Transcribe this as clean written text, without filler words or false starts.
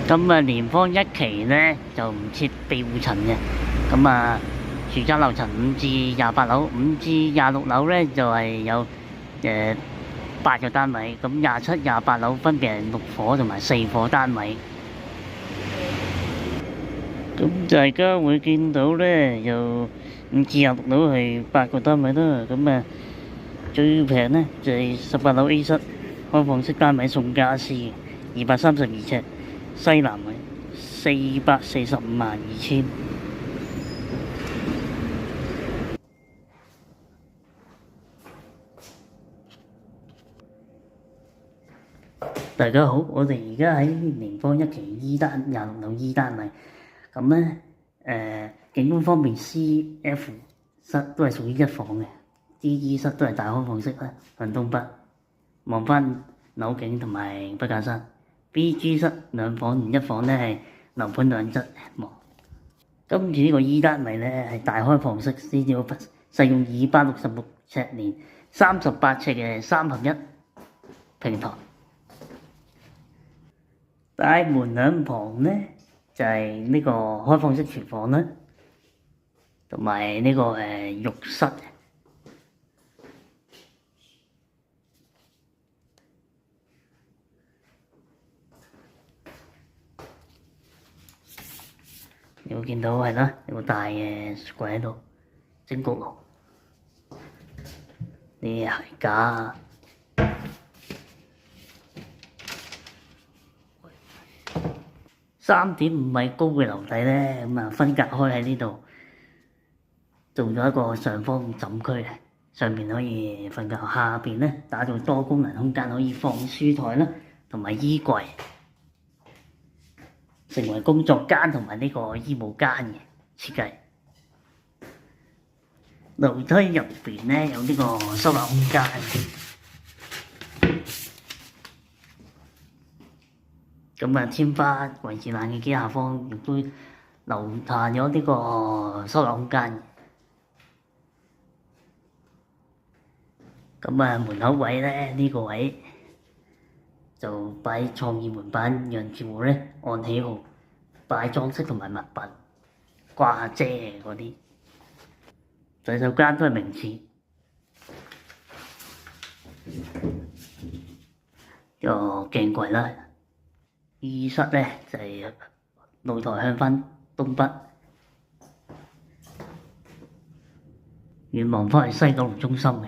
咁啊，連方一期咧就唔設庇護層嘅。咁啊，住宅樓層5至28樓，5至26樓咧就係有8個單位。咁27、28樓分別係6伙同埋4伙單位。咁大家會見到咧，有5至26樓係8個單位啦。咁啊，最平咧就係18樓 A 室開放式單位送家私嘅，232尺，西南位，4452000。大家好，我哋而家喺連方一期 E 單26樓 E 單位。咁咧景觀方面 C、F 室都係屬於一房嘅，D、E 室都係大開放式啦，向東北望翻樓景同埋北架山。B、G 室兩房連一房咧係樓盤兩側望。今次呢個 E 單位咧係大開放式，CDO實用266尺連38尺嘅3合1平台。大門兩旁咧就係呢個開放式廚房啦，同埋呢個浴室。你會見到係啦，有個大嘅雪櫃喺度，蒸焗爐，啲鞋架啊。3.5米高嘅樓底咧，咁啊分隔開喺呢度，做咗一個上方枕區，上面可以瞓覺，下邊咧打造多功能空間，可以放書台啦，同埋衣櫃，成為工作間同埋呢個衣帽間嘅設計。樓梯入邊咧有呢個收納空間。咁啊，天花維持冷氣機下方亦都留下咗呢個收納空間。咁啊，門口位咧呢個位就擺創意門板，讓住戶咧按喜好擺裝飾同埋物品掛遮嗰啲。洗手間都係明廁，個鏡櫃啦。E 室咧就係露台向翻東北，遠望翻去西九龍中心嘅。